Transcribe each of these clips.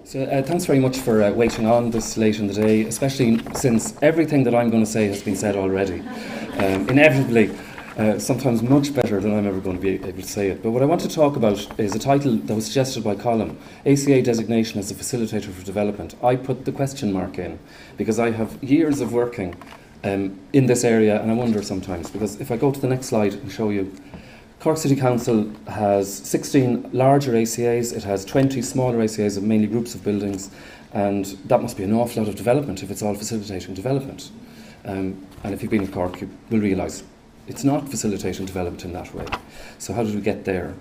So thanks very much for waiting on this late in the day, especially since everything that I'm going to say has been said already. Inevitably, sometimes much better than I'm ever going to be able to say it. But what I want to talk about is a title that was suggested by Colin, ACA designation as a facilitator for development. I put the question mark in because I have years of working in this area, and I wonder sometimes, because if I go to the next slide and show you, Cork City Council has 16 larger ACAs, it has 20 smaller ACAs of mainly groups of buildings, and that must be an awful lot of development if it's all facilitating development. And if you've been at Cork, you will realise it's not facilitating development in that way. So how did we get there?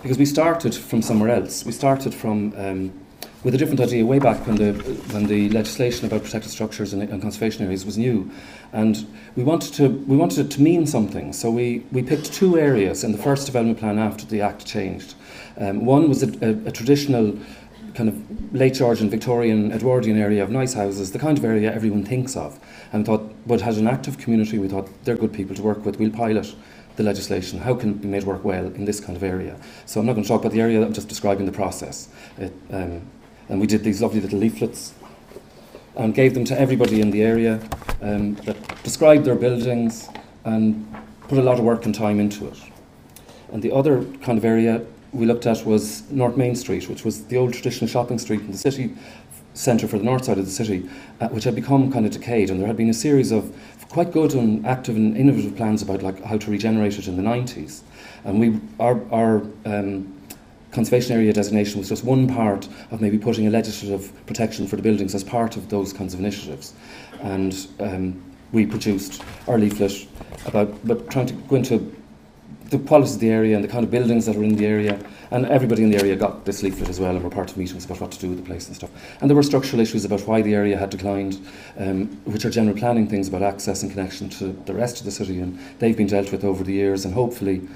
Because we started from somewhere else. We started from with a different idea way back when the legislation about protected structures and conservation areas was new, and we wanted it to mean something. So we picked two areas in the first development plan after the Act changed. One was a traditional kind of late Georgian, Victorian, Edwardian area of nice houses, the kind of area everyone thinks of, and thought, but has an active community. We thought they're good people to work with. We'll pilot the legislation. How can it be made work well in this kind of area? So I'm not going to talk about the area. I'm just describing the process. And we did these lovely little leaflets and gave them to everybody in the area that described their buildings and put a lot of work and time into it. And the other kind of area we looked at was North Main Street, which was the old traditional shopping street in the city centre for the north side of the city, which had become kind of decayed. And there had been a series of quite good and active and innovative plans about like how to regenerate it in the 90s. And our conservation area designation was just one part of maybe putting a legislative protection for the buildings as part of those kinds of initiatives. And we produced our leaflet about trying to go into the qualities of the area and the kind of buildings that are in the area. And everybody in the area got this leaflet as well, and were part of meetings about what to do with the place and stuff. And there were structural issues about why the area had declined, which are general planning things about access and connection to the rest of the city, and they've been dealt with over the years, and hopefully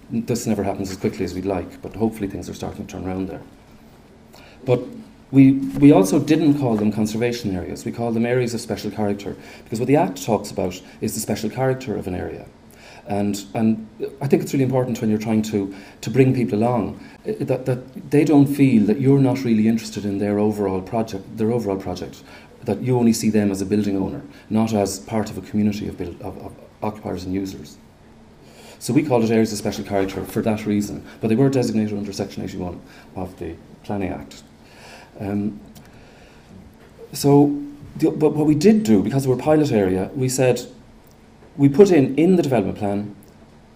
this never happens as quickly as we'd like, but hopefully things are starting to turn around there. But we also didn't call them conservation areas. We called them areas of special character, because what the Act talks about is the special character of an area. And I think it's really important when you're trying to bring people along that they don't feel that you're not really interested in their overall project, that you only see them as a building owner, not as part of a community of occupiers and users. So we called it areas of special character for that reason, but they were designated under Section 81 of the Planning Act. But what we did do, because we're a pilot area, we said, we put in the development plan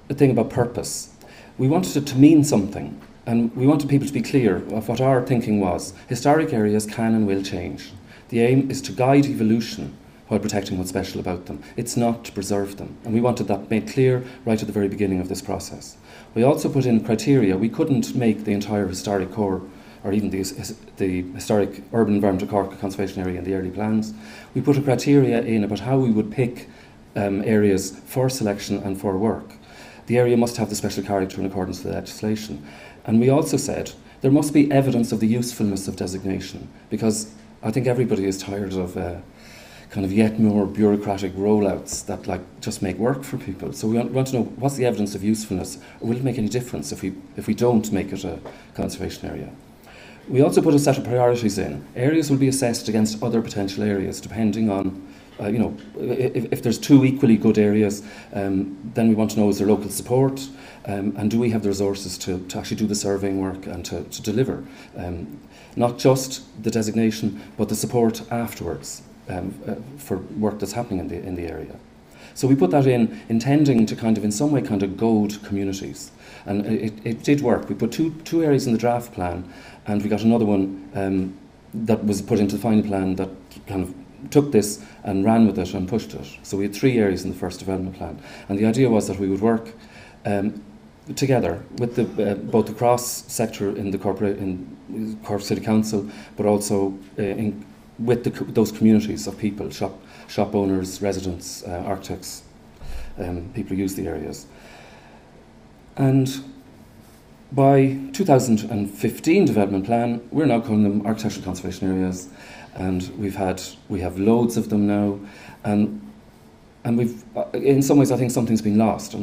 a thing about purpose. We wanted it to mean something, and we wanted people to be clear of what our thinking was. Historic areas can and will change. The aim is to guide evolution while protecting what's special about them. It's not to preserve them. And we wanted that made clear right at the very beginning of this process. We also put in criteria. We couldn't make the entire historic core or even the historic urban environment of Cork a conservation area in the early plans. We put a criteria in about how we would pick areas for selection and for work. The area must have the special character in accordance with the legislation. And we also said there must be evidence of the usefulness of designation, because I think everybody is tired of kind of yet more bureaucratic rollouts that just make work for people. So we want to know, what's the evidence of usefulness, or will it make any difference if we don't make it a conservation area? We also put a set of priorities in. Areas will be assessed against other potential areas depending on if there's two equally good areas, then we want to know, is there local support, and do we have the resources to actually do the surveying work and to deliver not just the designation but the support afterwards for work that's happening in the area. So we put that in, intending to in some way goad communities, and it did work. We put two areas in the draft plan, and we got another one that was put into the final plan that kind of took this and ran with it and pushed it. So we had 3 areas in the first development plan, and the idea was that we would work together with both the cross sector in the Cork City Council, but also with those communities of people, shop owners, residents, architects, people who use the areas. And by 2015 development plan, we're now calling them architectural conservation areas, and we have loads of them now, and we've in some ways I think something's been lost.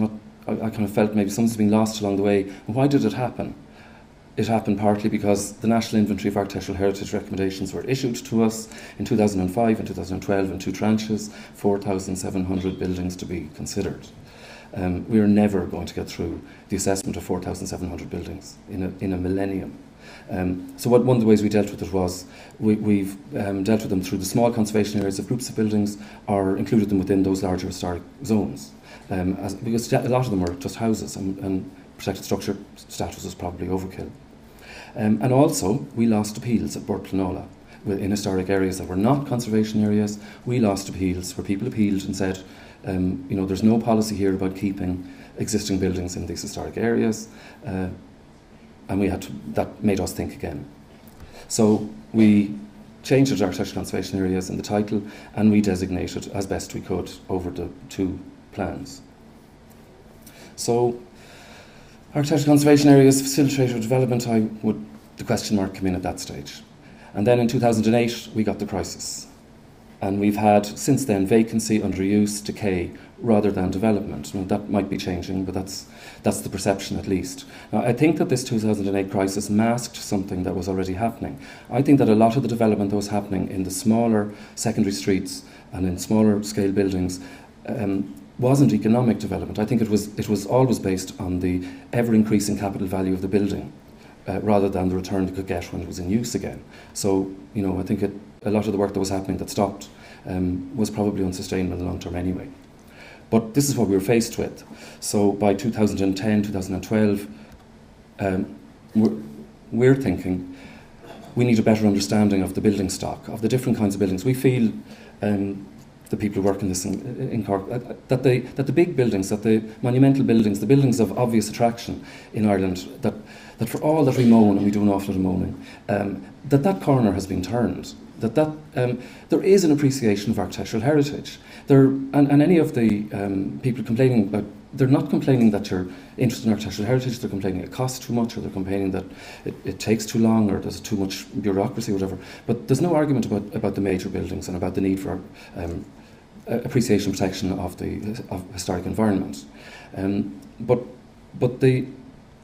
I kind of felt maybe something's been lost along the way. And why did it happen? it happened partly because the National Inventory of Architectural Heritage recommendations were issued to us in 2005 and 2012 in 2 tranches, 4,700 buildings to be considered. We are never going to get through the assessment of 4,700 buildings in a millennium. So one of the ways we dealt with it was we've dealt with them through the small conservation areas of groups of buildings, or included them within those larger historic zones. Because a lot of them are just houses, and protected structure status was probably overkill. And also, we lost appeals at Burtplanola in historic areas that were not conservation areas. We lost appeals where people appealed and said, there's no policy here about keeping existing buildings in these historic areas, and that made us think again. So we changed it to architectural conservation areas in the title, and we designated as best we could over the 2 plans. So, architectural conservation areas, facilitator development, the question mark came in at that stage. And then in 2008, we got the crisis. And we've had, since then, vacancy, underuse, decay, rather than development. Now, that might be changing, but that's the perception at least. Now, I think that this 2008 crisis masked something that was already happening. I think that a lot of the development that was happening in the smaller secondary streets and in smaller scale buildings wasn't economic development. I think it was always based on the ever-increasing capital value of the building, rather than the return it could get when it was in use again. So, I think a lot of the work that was happening that stopped was probably unsustainable in the long term anyway. But this is what we were faced with. So by 2010, 2012, we're thinking we need a better understanding of the building stock, of the different kinds of buildings. We feel, the people who work in this in Cork, that the big buildings, that the monumental buildings, the buildings of obvious attraction in Ireland, that for all that we moan, and we do an awful lot of moaning, that corner has been turned. There is an appreciation of architectural heritage. And any of the people complaining about, they're not complaining that you're interested in architectural heritage, they're complaining it costs too much, or they're complaining that it takes too long, or there's too much bureaucracy, or whatever. But there's no argument about the major buildings and about the need for appreciation and protection of historic environment.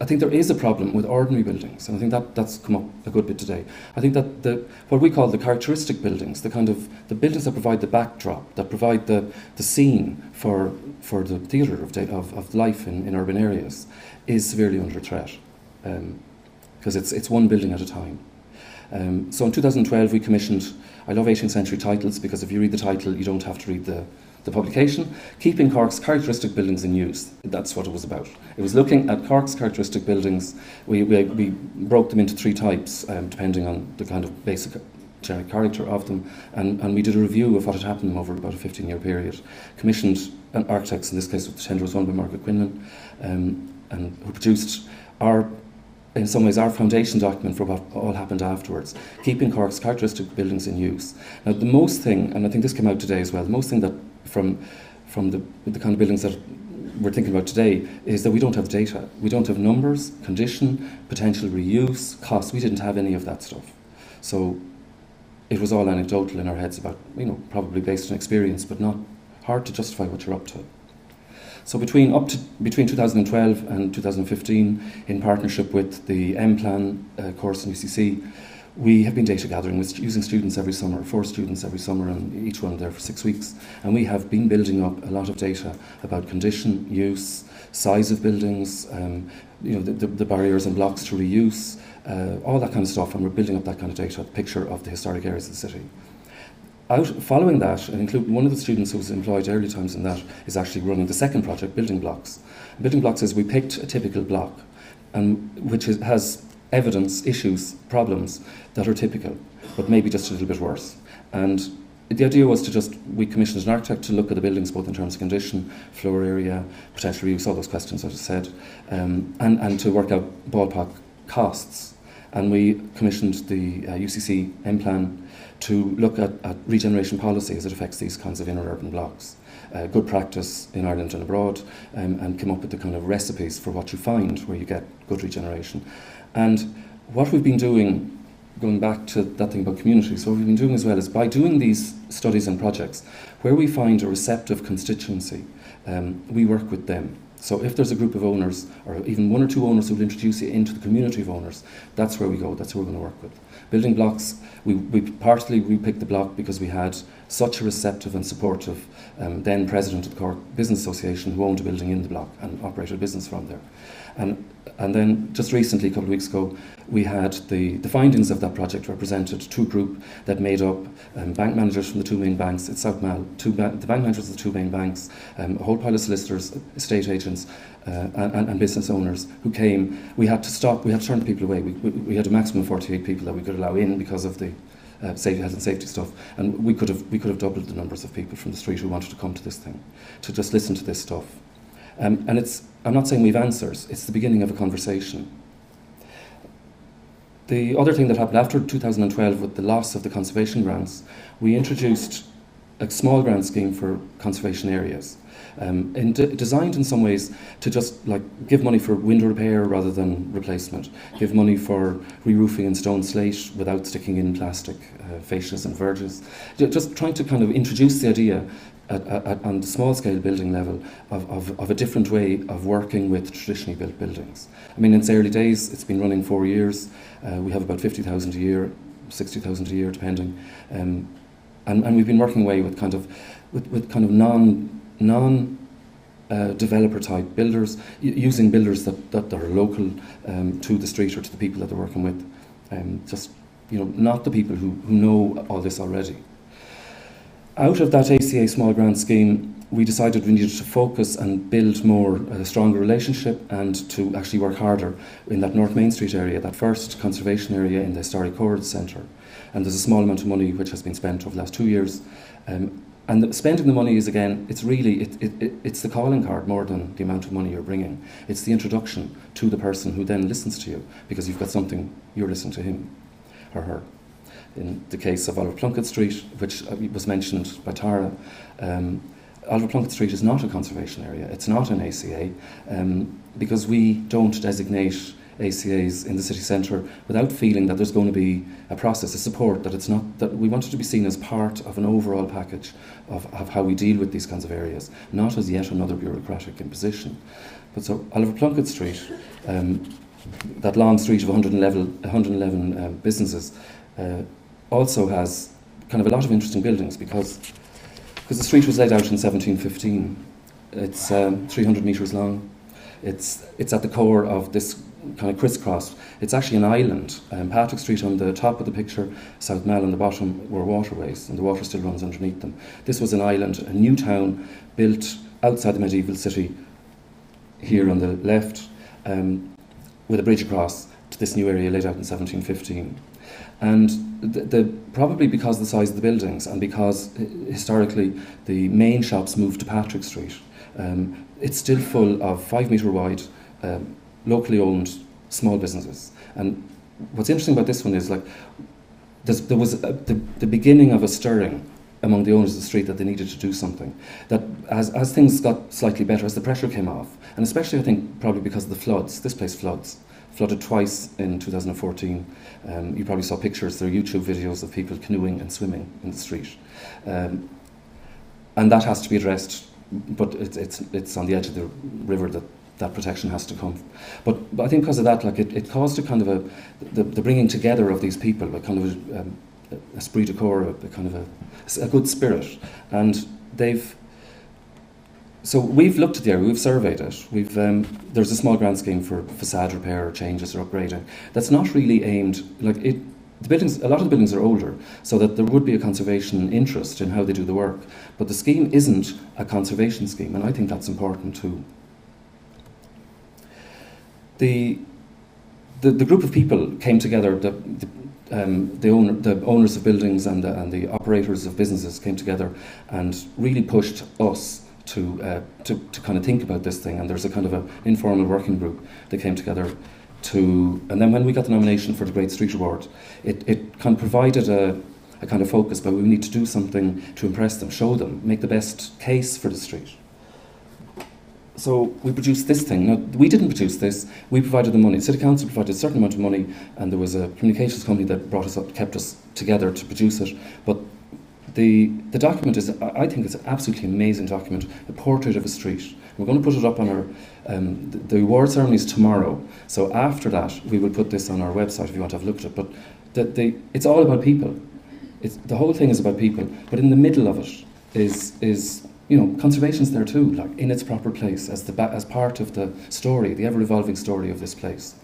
I think there is a problem with ordinary buildings, and I think that's come up a good bit today. I think that what we call the characteristic buildings, the buildings that provide the backdrop, that provide the scene for the theatre of life in urban areas, is severely under threat, because it's one building at a time. So in 2012 we commissioned, I love 18th century titles, because if you read the title you don't have to read the publication, Keeping Cork's Characteristic Buildings in Use. That's what it was about. It was looking at Cork's characteristic buildings. We broke them into 3 types, depending on the kind of basic generic character of them, and we did a review of what had happened over about a 15-year period. Commissioned architects, in this case the tender was won by Margaret Quinlan, and who produced in some ways our foundation document for what all happened afterwards, Keeping Cork's Characteristic Buildings in Use. Now the most thing, and I think this came out today as well, the most thing that from the kind of buildings that we're thinking about today is that we don't have data. We don't have numbers, condition, potential reuse, costs. We didn't have any of that stuff. So it was all anecdotal in our heads about, probably based on experience, but not hard to justify what you're up to. So between 2012 and 2015, in partnership with the M-Plan course in UCC, we have been data gathering using students every summer, 4 students every summer, and each one there for 6 weeks. And we have been building up a lot of data about condition, use, size of buildings, the barriers and blocks to reuse, all that kind of stuff. And we're building up that kind of data, a picture of the historic areas of the city. Following that, and including one of the students who was employed early times in that, is actually running the second project, Building Blocks. Building Blocks is we picked a typical block, which has evidence, issues, problems that are typical, but maybe just a little bit worse. And the idea was we commissioned an architect to look at the buildings both in terms of condition, floor area, potential reuse, all those questions I just said, and to work out ballpark costs. And we commissioned the UCC M-Plan to look at regeneration policy as it affects these kinds of inner urban blocks. Good practice in Ireland and abroad, and come up with the kind of recipes for what you find where you get good regeneration. And what we've been doing, going back to that thing about communities, what we've been doing as well is by doing these studies and projects, where we find a receptive constituency, we work with them. So if there's a group of owners, or even one or two owners who will introduce you into the community of owners, that's where we go, that's who we're going to work with. Building blocks, we partly picked the block because we had such a receptive and supportive then president of the Cork Business Association who owned a building in the block and operated a business from there. And then just recently, a couple of weeks ago, we had the findings of that project represented to a group that made up bank managers from the two main banks at South Mall, the bank managers of the two main banks, a whole pile of solicitors, estate agents and business owners who came. We had to stop, we had to turn people away. We had a maximum of 48 people that we could allow in because of the health and safety stuff, and we could have doubled the numbers of people from the street who wanted to come to this thing, to just listen to this stuff. And I'm not saying we've answers, it's the beginning of a conversation. The other thing that happened after 2012 with the loss of the conservation grants, we introduced a small grant scheme for conservation areas, designed in some ways to just like give money for window repair rather than replacement, give money for re-roofing in stone slate without sticking in plastic fascias and verges, just trying to kind of introduce the idea on the small-scale building level of a different way of working with traditionally built buildings. I mean, in its early days, it's been running 4 years. We have about 50,000 a year, 60,000 a year, depending, and we've been working away with kind of non-developer type builders, using builders that are local to the street or to the people that they're working with, just not the people who know all this already. Out of that ACA small grant scheme, we decided we needed to focus and build more a stronger relationship and to actually work harder in that North Main Street area, that first conservation area in the historic Cork Centre. And there's a small amount of money which has been spent over the last 2 years. And spending the money is, again, it's really, it's the calling card more than the amount of money you're bringing. It's the introduction to the person who then listens to you because you've got something, you're listening to him or her. In the case of Oliver Plunkett Street, which was mentioned by Tara, Oliver Plunkett Street is not a conservation area. It's not an ACA because we don't designate ACAs in the city centre without feeling that there's going to be a process, a support, that it's not, that we want it to be seen as part of an overall package of how we deal with these kinds of areas, not as yet another bureaucratic imposition. But so Oliver Plunkett Street, that long street of 111 businesses, also has kind of a lot of interesting buildings because the street was laid out in 1715. It's 300 metres long. It's at the core of this kind of crisscross. It's actually an island. Patrick Street on the top of the picture, South Mall on the bottom were waterways, and the water still runs underneath them. This was an island, a new town built outside the medieval city here on the left, with a bridge across to this new area laid out in 1715. And probably because of the size of the buildings and because historically the main shops moved to Patrick Street, it's still full of 5 metre wide, locally owned small businesses. And what's interesting about this one is there was the beginning of a stirring among the owners of the street that they needed to do something. That as things got slightly better, as the pressure came off, and especially I think probably because of the floods, this place flooded twice in 2014. You probably saw pictures, there are YouTube videos of people canoeing and swimming in the street. And that has to be addressed, but it's on the edge of the river that protection has to come. But I think because of that, it caused a kind of the bringing together of these people, a kind of a esprit de corps, a kind of a good spirit. And so we've looked at the area, we've surveyed it. There's a small grant scheme for facade repair or changes or upgrading. That's not really aimed, a lot of the buildings are older, so that there would be a conservation interest in how they do the work. But the scheme isn't a conservation scheme, and I think that's important too. The group of people came together, the owners of buildings and the operators of businesses came together and really pushed us to kind of think about this thing, and there's a kind of an informal working group that came together and then when we got the nomination for the Great Street Award, it kind of provided a kind of focus, but we need to do something to impress them, show them, make the best case for the street. So we produced this thing. Now, we didn't produce this, we provided the money. The City Council provided a certain amount of money, and there was a communications company that brought us up, kept us together to produce it, but the document is, I think it's an absolutely amazing document, a portrait of a street. We're going to put it up on our, the award ceremony is tomorrow, so after that we will put this on our website if you want to have a look at it. But it's all about people. The whole thing is about people, but in the middle of it is conservation's there too, like in its proper place as part of the story, the ever-evolving story of this place.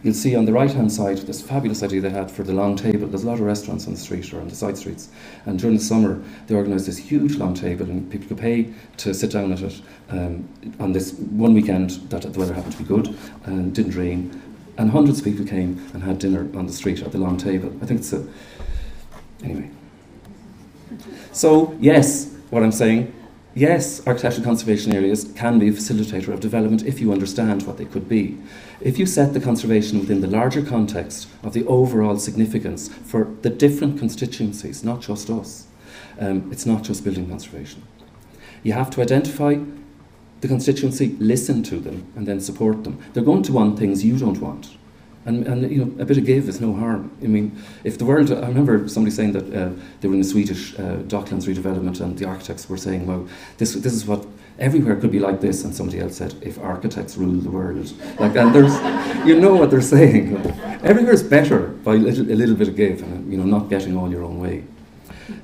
You'll see on the right-hand side this fabulous idea they had for the long table. There's a lot of restaurants on the street or on the side streets, and during the summer they organised this huge long table, and people could pay to sit down at it on this one weekend that the weather happened to be good and didn't rain, and hundreds of people came and had dinner on the street at the long table. I think anyway. So yes, what I'm saying, yes, architectural conservation areas can be a facilitator of development if you understand what they could be. If you set the conservation within the larger context of the overall significance for the different constituencies, not just us. It's not just building conservation. You have to identify the constituency, listen to them, and then support them. They're going to want things you don't want. And a bit of give is no harm. I mean, if the world... I remember somebody saying that they were in the Swedish Docklands redevelopment, and the architects were saying, well, this is what... Everywhere could be like this, and somebody else said, if architects rule the world. And there's... You know what they're saying. Everywhere's better by a little bit of give, and not getting all your own way.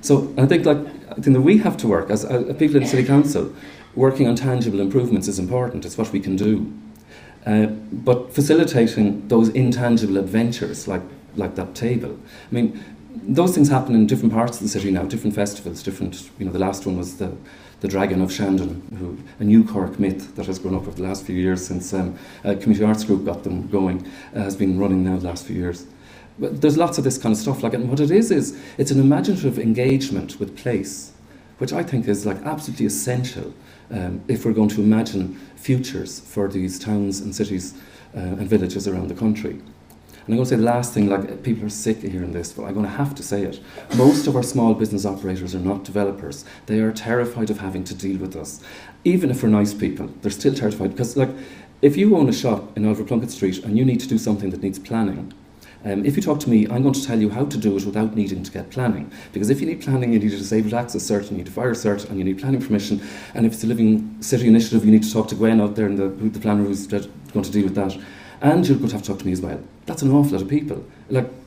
So I think that we have to work, as people in the City Council, working on tangible improvements is important. It's what we can do. But facilitating those intangible adventures, like that table. I mean, those things happen in different parts of the city now, different festivals, different. The last one was the Dragon of Shandon, a new Cork myth that has grown up over the last few years since a Community Arts Group got them going, has been running now the last few years. But there's lots of this kind of stuff. And what it is it's an imaginative engagement with place, which I think is absolutely essential if we're going to imagine futures for these towns and cities and villages around the country. And I'm going to say the last thing, people are sick of hearing this, but I'm going to have to say it. Most of our small business operators are not developers. They are terrified of having to deal with us. Even if we're nice people, they're still terrified. Because if you own a shop in Oliver Plunkett Street and you need to do something that needs planning, if you talk to me, I'm going to tell you how to do it without needing to get planning. Because if you need planning, you need a disabled access cert, you need a fire cert, and you need planning permission. And if it's a living city initiative, you need to talk to Gwen out there, and the planner who's going to deal with that. And you're going to have to talk to me as well. That's an awful lot of people.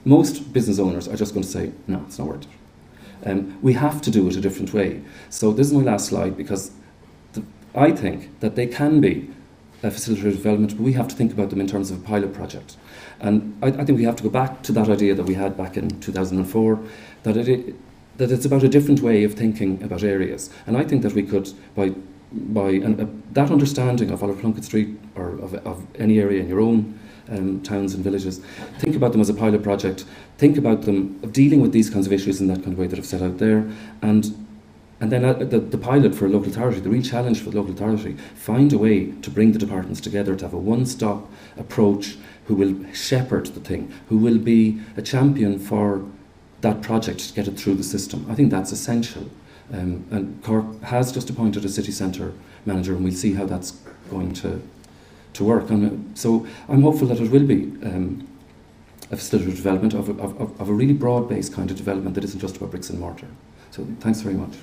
Most business owners are just going to say, no, it's not worth it. We have to do it a different way. So this is my last slide, because I think that they can be a facilitator of development, but we have to think about them in terms of a pilot project. And I think we have to go back to that idea that we had back in 2004, that it's about a different way of thinking about areas. And I think that we could, by that understanding of Oliver Plunkett Street, or of any area in your own towns and villages, think about them as a pilot project, think about them of dealing with these kinds of issues in that kind of way that I've set out there, and then the pilot for a local authority, the real challenge for the local authority, find a way to bring the departments together, to have a one-stop approach, who will shepherd the thing, who will be a champion for that project to get it through the system. I think that's essential. And Cork has just appointed a city centre manager, and we'll see how that's going to work. And so I'm hopeful that it will be a facilitative development of a really broad-based kind of development that isn't just about bricks and mortar. So thanks very much.